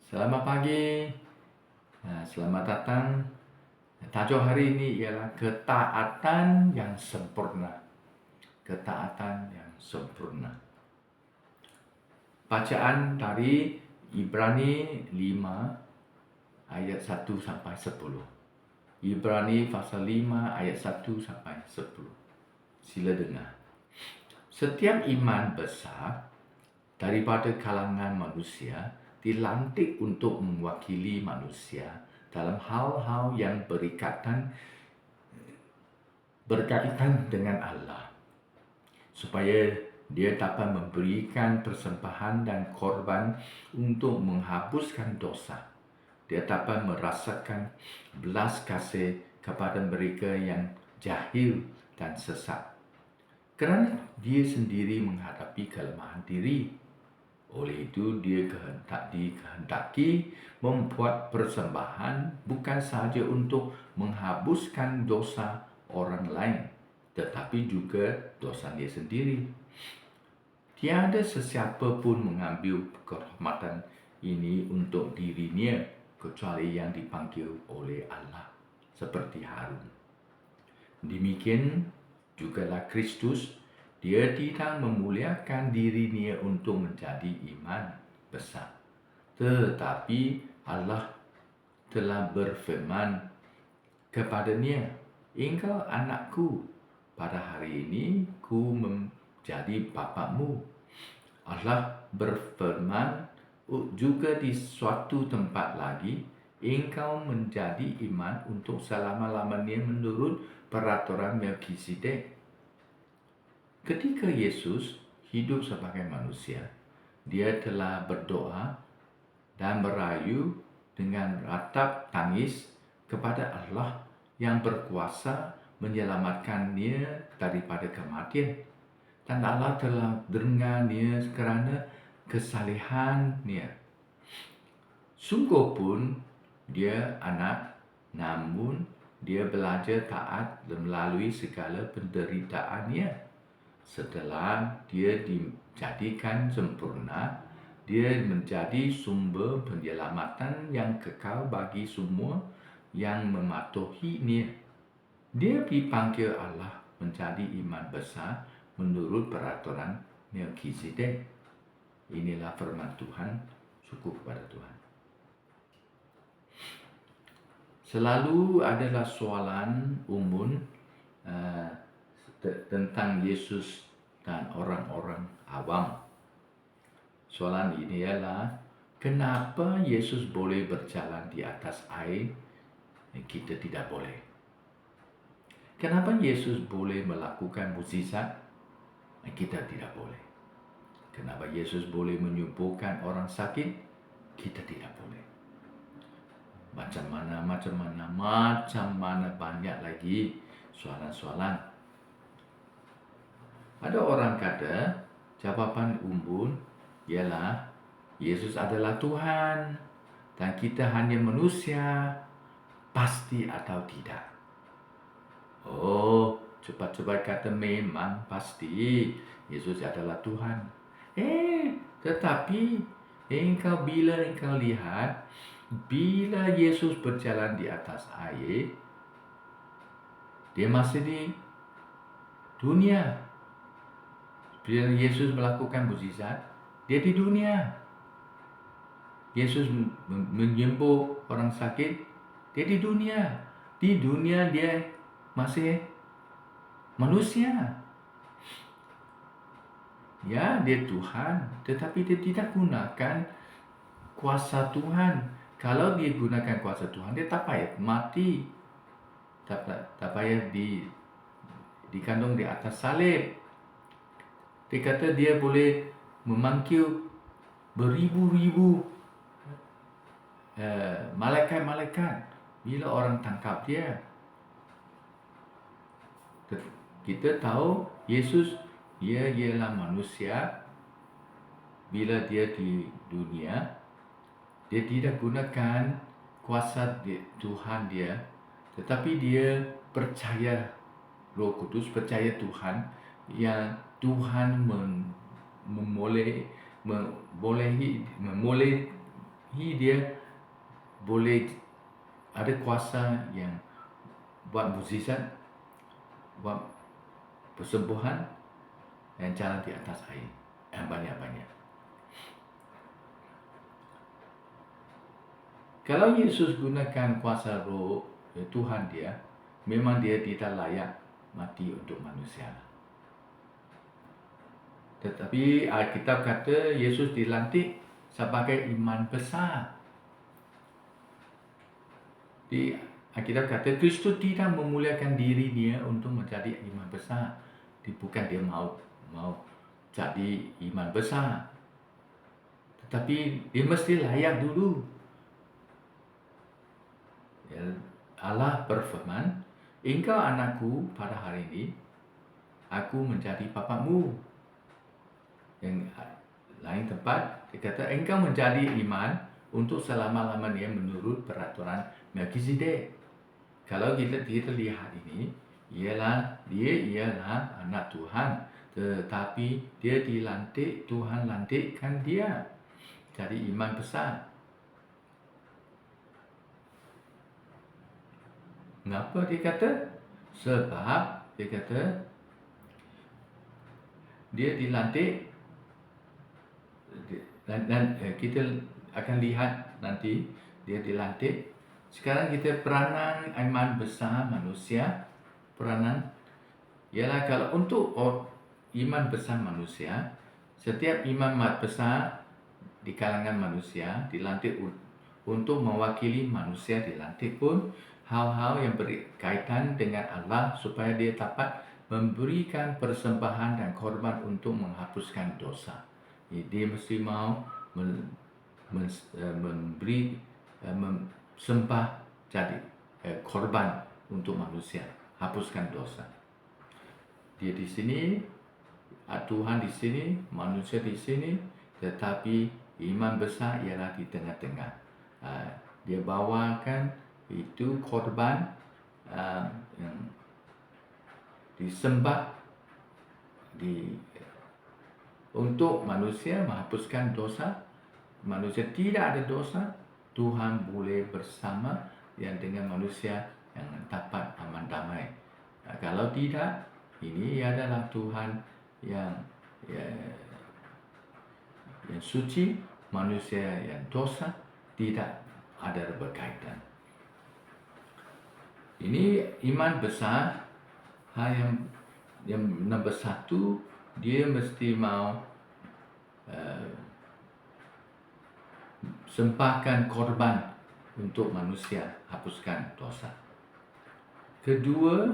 Selamat pagi, selamat datang. Tajuk hari ini ialah ketaatan yang sempurna. Ketaatan yang sempurna. Bacaan dari Ibrani 5 ayat 1 sampai 10. Ibrani pasal 5 ayat 1 sampai 10. Sila dengar. Setiap iman besar daripada kalangan manusia dilantik untuk mewakili manusia dalam hal-hal yang berkaitan dengan Allah, supaya dia dapat memberikan persembahan dan korban untuk menghapuskan dosa. Dia dapat merasakan belas kasih kepada mereka yang jahil dan sesat, kerana dia sendiri menghadapi kelemahan diri. Oleh itu, dia dikehendaki membuat persembahan bukan sahaja untuk menghapuskan dosa orang lain, tetapi juga dosa dia sendiri. Tiada sesiapa pun mengambil kehormatan ini untuk dirinya, kecuali yang dipanggil oleh Allah, seperti Harun. Demikian jugalah Kristus. Dia tidak memuliakan dirinya untuk menjadi iman besar. Tetapi Allah telah berfirman kepadanya, "Engkau anakku, pada hari ini ku menjadi bapamu." Allah berfirman juga di suatu tempat lagi, "Engkau menjadi iman untuk selama-lamanya menurut peraturan Melkisedek." Ketika Yesus hidup sebagai manusia, dia telah berdoa dan merayu dengan ratap tangis kepada Allah yang berkuasa menyelamatkannya daripada kematian. Dan Allah telah dengarnya kerana kesalehannya. Sungguh pun dia anak, namun dia belajar taat melalui segala penderitaannya. Setelah dia dijadikan sempurna, dia menjadi sumber penyelamatan yang kekal bagi semua yang mematuhinya. Dia dipanggil Allah menjadi iman besar menurut peraturan Melkisedek. Inilah firman Tuhan. Syukur kepada Tuhan. Selalu adalah soalan umum tentang Yesus dan orang-orang awam. Soalan ini ialah, kenapa Yesus boleh berjalan di atas air dan kita tidak boleh? Kenapa Yesus boleh melakukan mukjizat dan kita tidak boleh? Kenapa Yesus boleh menyembuhkan orang sakit, kita tidak boleh? Macam mana banyak lagi soalan-soalan. Ada orang kata jawapan umum ialah Yesus adalah Tuhan dan kita hanya manusia, pasti atau tidak. Oh, cepat-cepat kata memang pasti Yesus adalah Tuhan. Tetapi bila engkau lihat, bila Yesus berjalan di atas air, dia masih di dunia. Bila Yesus melakukan mukjizat, dia di dunia. Yesus menyembuh orang sakit, dia di dunia. Di dunia dia masih manusia. Ya, dia Tuhan, tetapi dia tidak gunakan kuasa Tuhan. Kalau dia gunakan kuasa Tuhan, dia tak payah mati, tak payah dikandung di atas salib. Dia kata dia boleh memanggil beribu-ribu malaikat bila orang tangkap dia. Kita tahu Yesus dia ialah manusia. Bila dia di dunia, dia tidak gunakan kuasa Tuhan dia, tetapi dia percaya Roh Kudus, percaya Tuhan, yang Tuhan memboleh dia boleh ada kuasa yang buat mukjizat, buat persembuhan dan jalan di atas air yang banyak-banyak. Kalau Yesus gunakan kuasa roh Tuhan dia, memang dia tidak layak mati untuk manusia. Tetapi Alkitab kata Yesus dilantik sebagai imam besar. Di Alkitab kata Kristus tidak memuliakan diri dia untuk menjadi imam besar. Bukan dia mau jadi imam besar. Tetapi dia mesti layak dulu. Ya, Allah berfirman, engkau anakku pada hari ini, aku menjadi bapamu. Yang lain tempat, dia kata, engkau menjadi imam untuk selama-lamanya menurut peraturan Melkisedek. Kalau kita lihat ini, dia ialah anak Tuhan, tetapi dia dilantik, Tuhan lantikkan dia jadi imam besar. Kenapa dia kata? Sebab dia kata dia dilantik dan kita akan lihat nanti dia dilantik. Sekarang kita peranan imam besar manusia, peranan ialah kalau untuk imam besar manusia, setiap imam besar di kalangan manusia dilantik untuk mewakili manusia, dilantik pun hal-hal yang berkaitan dengan Allah supaya dia dapat memberikan persembahan dan korban untuk menghapuskan dosa. Dia mesti mau memberi sembah jadi korban untuk manusia, hapuskan dosa. Dia di sini, Tuhan di sini, manusia di sini, tetapi imam besar ialah di tengah-tengah. Dia bawakan itu korban yang disembah untuk manusia menghapuskan dosa. Manusia tidak ada dosa, Tuhan boleh bersama yang dengan manusia yang dapat aman damai. Kalau tidak, ini adalah Tuhan yang suci, manusia yang dosa tidak ada berkaitan. Ini iman besar. Hal yang nombor satu, dia mesti mau sembahkan korban untuk manusia, hapuskan dosa. Kedua,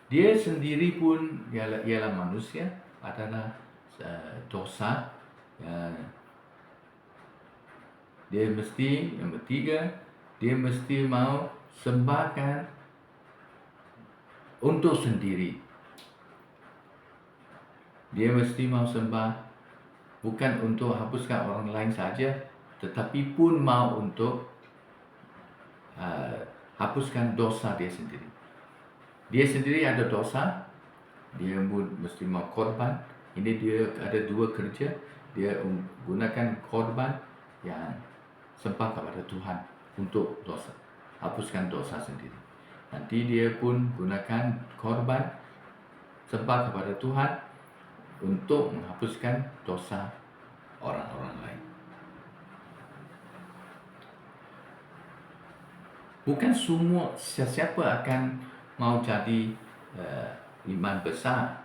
dia sendiri pun ialah manusia, adalah dosa. Dia mesti, yang ketiga, dia mesti mau sembahkan untuk sendiri. Dia mesti mau sembah bukan untuk hapuskan orang lain saja, tetapi pun mau untuk hapuskan dosa dia sendiri. Dia sendiri ada dosa, dia mesti mau korban. Ini dia ada dua kerja. Dia gunakan korban yang sembah kepada Tuhan untuk dosa, hapuskan dosa sendiri. Nanti dia pun gunakan korban sembah kepada Tuhan untuk menghapuskan dosa orang-orang lain. Bukan semua siapa akan mau jadi imam besar.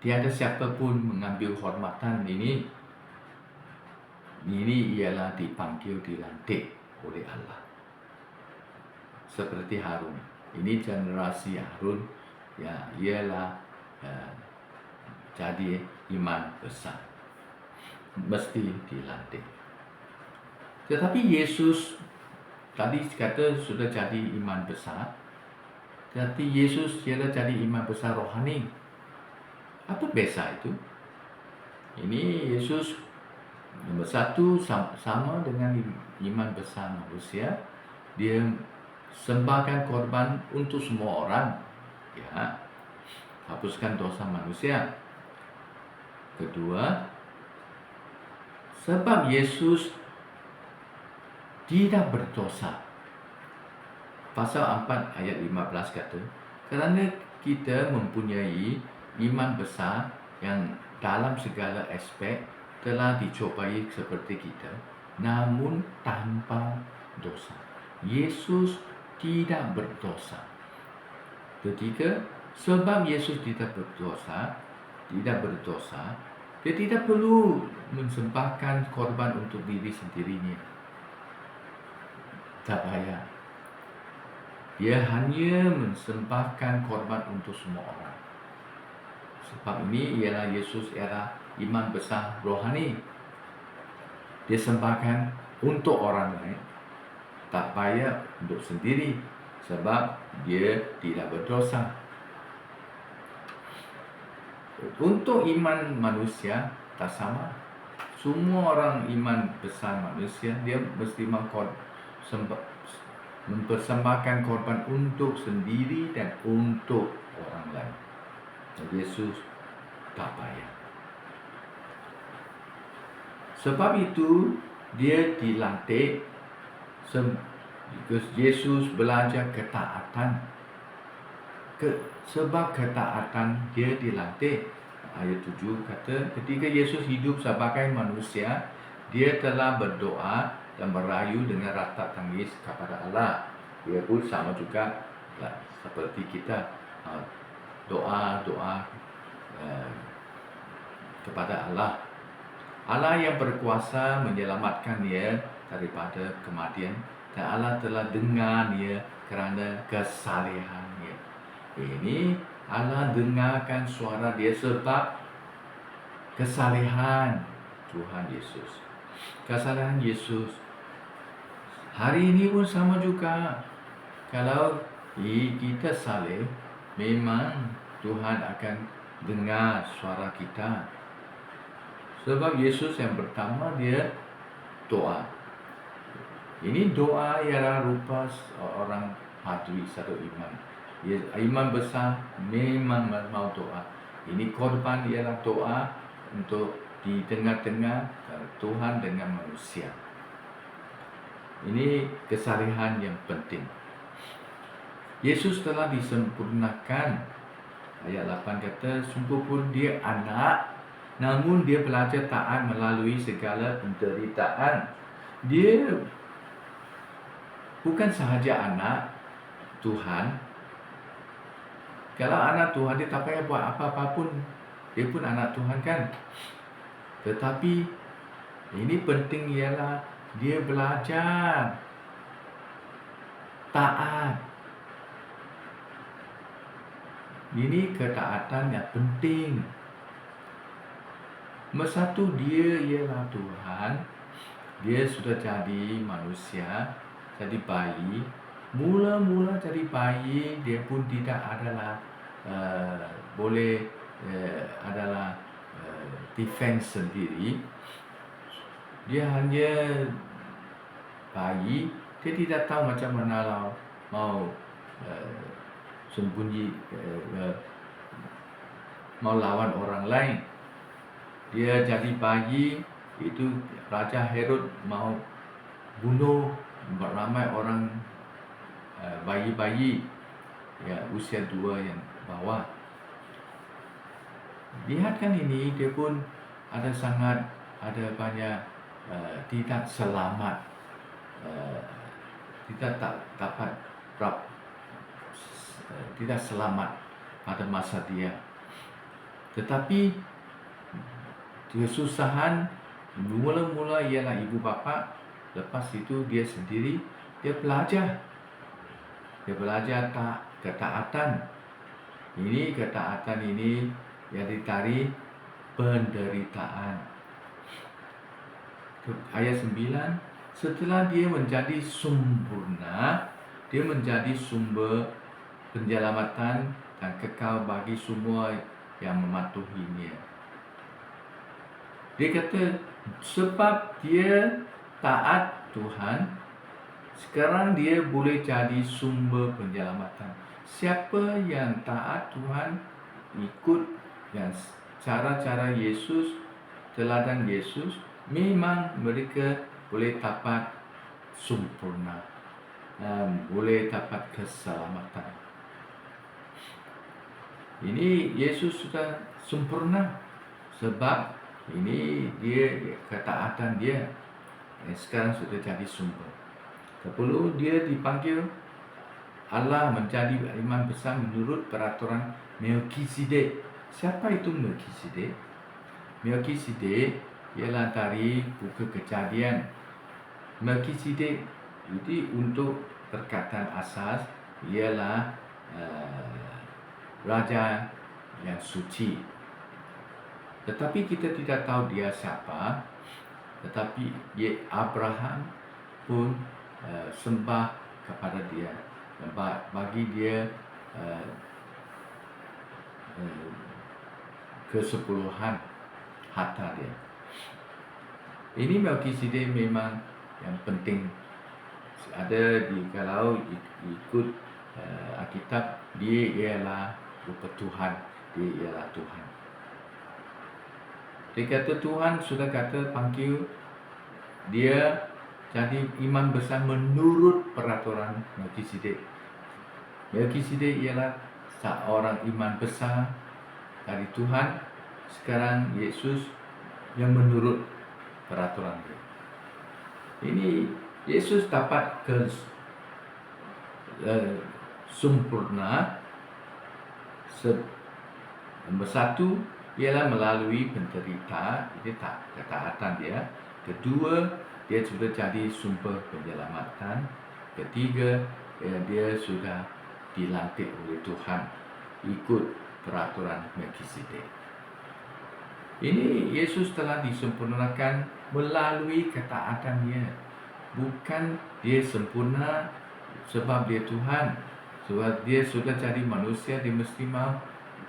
Tiada siapa pun mengambil hormatan ini. Ini ialah dipanggil, dilantik oleh Allah. Seperti Harun. Ini generasi Harun, ya, ialah jadi imam besar. Mesti dilantik. Tetapi Yesus tadi kata sudah jadi imam besar. Tetapi Yesus ialah jadi imam besar rohani. Apa beza itu? Ini Yesus nomor satu sama dengan imam besar manusia. Dia sembahkan korban untuk semua orang, ya, hapuskan dosa manusia. Kedua, sebab Yesus tidak berdosa. Pasal 4 ayat 15 kata, kerana kita mempunyai iman besar yang dalam segala aspek telah dicobai seperti kita, namun tanpa dosa. Yesus tidak berdosa. Ketiga, sebab Yesus tidak berdosa, dia tidak perlu mensembahkan korban untuk diri sendirinya. Tak payah. Dia hanya mensembahkan korban untuk semua orang. Sebab ini ialah Yesus ialah iman besar rohani. Dia sembahkan untuk orang lain. Tak payah untuk sendiri. Sebab dia tidak berdosa. Untuk iman manusia tak sama. Semua orang iman besar manusia, dia mesti mempersembahkan korban untuk sendiri dan untuk orang lain. Yesus tak payah. Sebab itu dia dilantik. Yesus belajar ketaatan. Sebab ketaatan dia dilantik. Ayat 7 kata, ketika Yesus hidup sebagai manusia, dia telah berdoa dan merayu dengan rata tangis kepada Allah. Dia pun sama juga seperti kita, doa kepada Allah. Allah yang berkuasa menyelamatkan dia daripada kematian, dan Allah telah dengar dia kerana kesalehannya. Ini Allah dengarkan suara dia sebab kesalehan Tuhan Yesus. Kesalehan Yesus hari ini pun sama juga. Kalau kita saleh, memang Tuhan akan dengar suara kita. Sebab Yesus yang pertama dia doa. Ini doa ialah rupa orang padri satu iman. Iman besar memang mau doa. Ini korban ialah doa untuk di tengah-tengah Tuhan dengan manusia. Ini kesalehan yang penting. Yesus telah disempurnakan. Ayat 8 kata, sungguh pun dia anak, namun dia belajar taat melalui segala penderitaan. Dia bukan sahaja anak Tuhan. Kalau anak Tuhan, dia tak payah buat apa-apa pun. Dia pun anak Tuhan kan. Tetapi ini penting ialah dia belajar taat. Ini ketaatan yang penting. Satu, dia ialah Tuhan. Dia sudah jadi manusia, jadi bayi. Mula-mula jadi bayi, dia pun tidak adalah adalah defense sendiri. Dia hanya bayi. Dia tidak tahu macam mana mau sembunyi, mau lawan orang lain. Dia jadi bayi, itu Raja Herod mau bunuh ramai orang, bayi-bayi ya usia 2 yang bawah. Lihatkan ini, dia pun ada banyak tidak selamat, tidak selamat pada masa dia. Tetapi kesusahan mula-mula ialah ibu bapa. Lepas itu dia sendiri, dia belajar ketaatan. Ini ketaatan ini yang ditari penderitaan. Ayat 9, setelah dia menjadi sempurna, dia menjadi sumber penyelamatan dan kekal bagi semua yang mematuhinya. Dia kata, sebab dia taat Tuhan, sekarang dia boleh jadi sumber penyelamatan. Siapa yang taat Tuhan, ikut yang cara-cara Yesus, teladan Yesus, memang mereka boleh dapat sempurna, boleh dapat keselamatan. Ini Yesus sudah sempurna, sebab ini dia ketaatan dia sekarang sudah jadi sumber. Sebelum dia dipanggil Allah menjadi imam besar menurut peraturan Melkisedek. Siapa itu Melkisedek? Melkisedek ialah dari buku Kejadian. Melkisedek itu untuk perkataan asas ialah raja yang suci. Tetapi kita tidak tahu dia siapa. Tetapi Abraham pun sembah kepada dia, bagi dia kesepuluhan harta dia. Ini Melkisedek memang yang penting. Ada kalau ikut Alkitab, dia ialah rupa Tuhan, dia ialah Tuhan. Dia kata Tuhan sudah kata panggil dia jadi imam besar menurut peraturan Melkisedek. Melkisedek ialah seorang imam besar dari Tuhan. Sekarang Yesus yang menurut peraturan dia. Ini Yesus dapat sempurna. Nombor satu ialah melalui penderita, itu ketaatan dia. Kedua, dia sudah jadi sumber penyelamatan. Ketiga, dia sudah dilantik oleh Tuhan ikut peraturan Melkisedek. Ini Yesus telah disempurnakan melalui ketaatannya. Bukan dia sempurna sebab dia Tuhan. Sebab dia sudah jadi manusia, dia mesti mau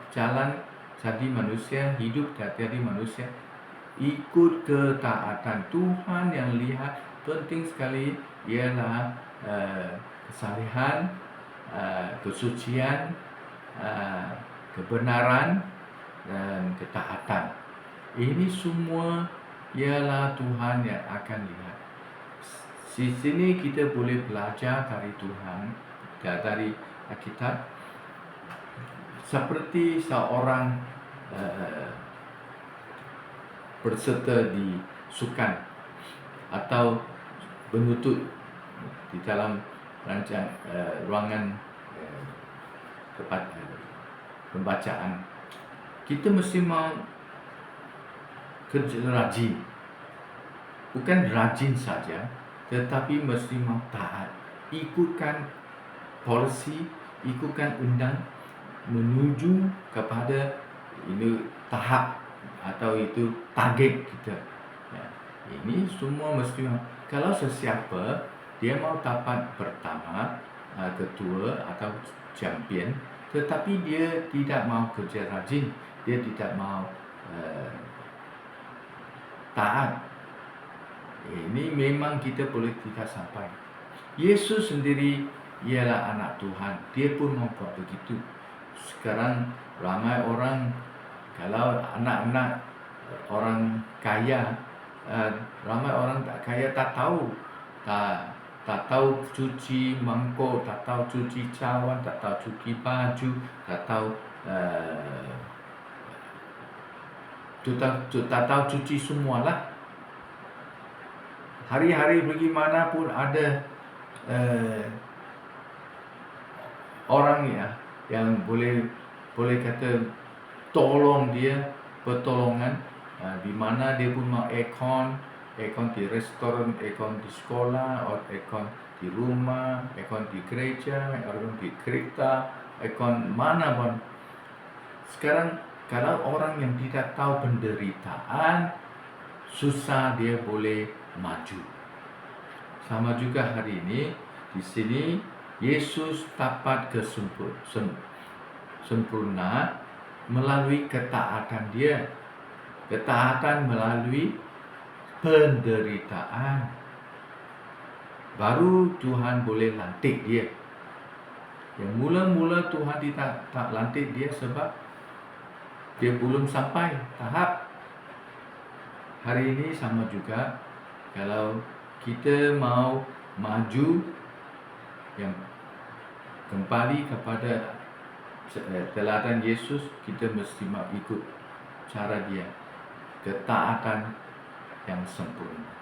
jalan jadi manusia, hidup jadi manusia, ikut ketaatan. Tuhan yang lihat penting sekali ialah kesalehan, kesucian, kebenaran, dan ketaatan. Ini semua ialah Tuhan yang akan lihat. Di sini kita boleh belajar dari Tuhan, dari Alkitab, seperti seorang berserta di sukan atau penuntut di dalam ruangan tempat pembacaan. Kita mesti mau kerja rajin, bukan rajin saja, tetapi mesti mau taat, ikutkan polisi, ikutkan undang, menuju kepada ini tahap atau itu target kita. Ya, ini semua mesti kalau sesiapa dia mau dapat pertama, ketua atau champion, tetapi dia tidak mau kerja rajin, dia tidak mau taat, ini memang kita boleh tidak sampai. Yesus sendiri ialah anak Tuhan, dia pun mau buat begitu. Sekarang ramai orang, kalau anak-anak orang kaya, ramai orang kaya tak tahu cuci mangkok, tak tahu cuci cawan, tak tahu cuci baju, tak tahu cuci semualah. Hari-hari pergi mana pun ada orang yang boleh kata tolong dia, pertolongan, di mana dia pun mau aircon di restoran, aircon di sekolah, aircon di rumah, aircon di gereja, aircon di kereta, aircon mana pun. Sekarang kalau orang yang tidak tahu penderitaan, susah dia boleh maju. Sama juga hari ini di sini Yesus dapat sempurna melalui ketaatan dia. Ketaatan melalui penderitaan. Baru Tuhan boleh lantik dia. Yang mula-mula Tuhan tak lantik dia sebab dia belum sampai tahap. Hari ini sama juga, kalau kita mau maju, yang kembali kepada teladan Yesus, kita mesti mau ikut cara dia, ketaatan yang sempurna.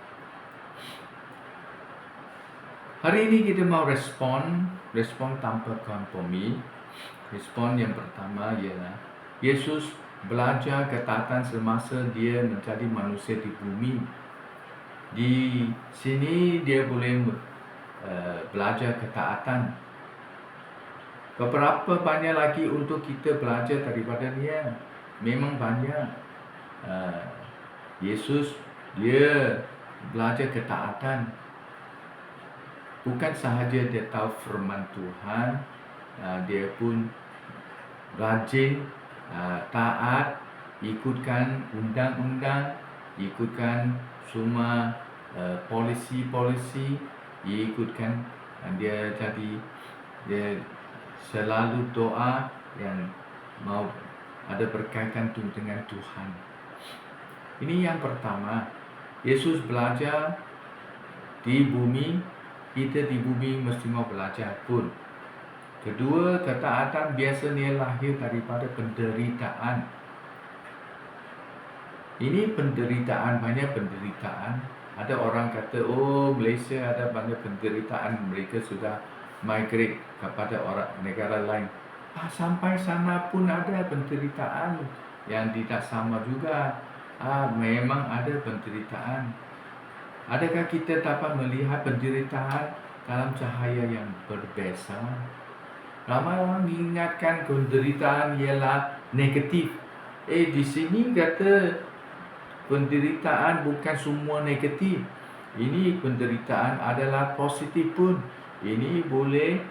Hari ini kita mau respon tanpa kompromi. Respon yang pertama ialah Yesus belajar ketaatan semasa dia menjadi manusia di bumi. Di sini dia boleh belajar ketaatan. Beberapa banyak lagi untuk kita belajar daripada dia. Memang banyak. Yesus dia belajar ketaatan. Bukan sahaja dia tahu firman Tuhan, dia pun rajin, taat, ikutkan undang-undang, ikutkan semua polisi-polisi, ikutkan. Dia selalu doa yang mau ada berkaitan dengan Tuhan. Ini yang pertama. Yesus belajar di bumi, kita di bumi mesti mau belajar pun. Kedua, ketaatan biasanya lahir daripada penderitaan. Ini penderitaan, banyak penderitaan. Ada orang kata, Malaysia ada banyak penderitaan, mereka sudah migrate kepada negara lain. Sampai sana pun ada penderitaan yang tidak sama juga. Memang ada penderitaan. Adakah kita dapat melihat penderitaan dalam cahaya yang berbeza? Ramai orang mengingatkan penderitaan ialah negatif. Di sini kata penderitaan bukan semua negatif. Ini penderitaan adalah positif pun. Ini boleh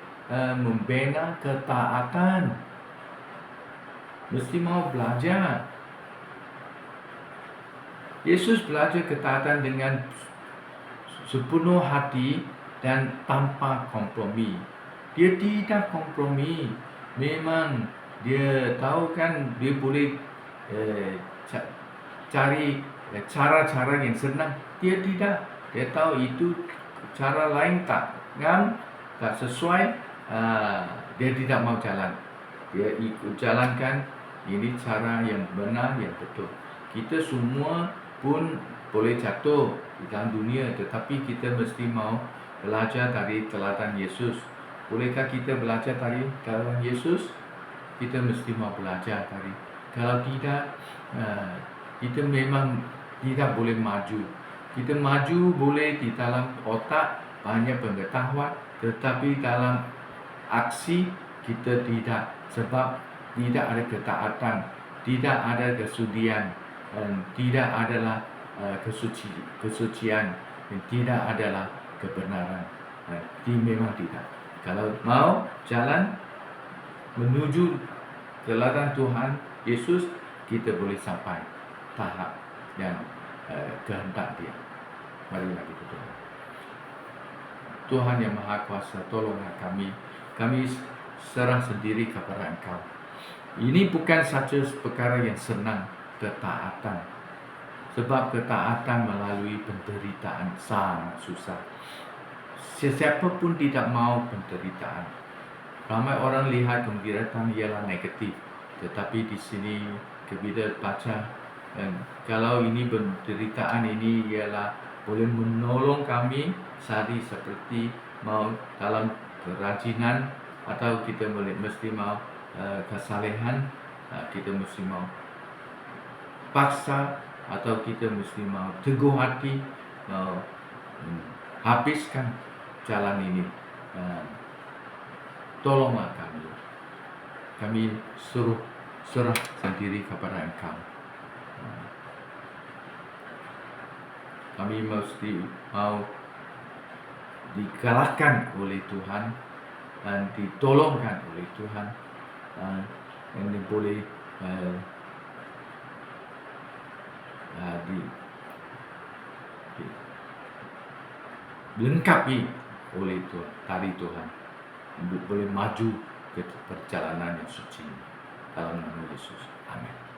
membina ketaatan. Mesti mau belajar. Yesus belajar ketaatan dengan sepenuh hati dan tanpa kompromi. Dia tidak kompromi. Memang dia tahu kan dia boleh cari cara-cara yang senang. Dia tidak. Dia tahu itu cara lain tak sesuai. Dia tidak mau jalan. Dia ikut jalankan. Ini cara yang benar, yang betul. Kita semua pun boleh jatuh di dalam dunia, tetapi kita mesti mau belajar dari teladan Yesus. Bolehkah kita belajar dari teladan Yesus? Kita mesti mau belajar dari. Kalau tidak, kita memang tidak boleh maju. Kita maju boleh di dalam otak, banyak pengetahuan, tetapi dalam aksi kita tidak. Sebab tidak ada ketaatan, tidak ada kesudian, dan tidak adalah kesucian, dan tidak adalah kebenaran. Memang tidak. Kalau mau jalan menuju teladan Tuhan Yesus, kita boleh sampai tahap yang kehendak dia. Marilah kita doa. Tuhan yang Maha Kuasa, tolonglah kami. Kami serah sendiri kepada Engkau. Ini bukan saja perkara yang senang, ketaatan. Sebab ketaatan melalui penderitaan sangat susah. Sesiapa pun tidak mau penderitaan. Ramai orang lihat penderitaan ialah negatif. Tetapi di sini kita baca, kalau ini penderitaan ini ialah boleh menolong kami sehari seperti mau dalam kerajinan, atau kita mesti mau kesalehan, kita mesti mau paksa, atau kita mesti mau teguh hati, mau habiskan jalan ini. Tolonglah kami. Kami serah sendiri kepada Engkau. Kami mesti mau dikalahkan oleh Tuhan dan ditolongkan oleh Tuhan. Ini boleh dilengkapi oleh Tuhan, dari Tuhan, boleh maju ke perjalanan yang suci dalam nama Yesus. Amin.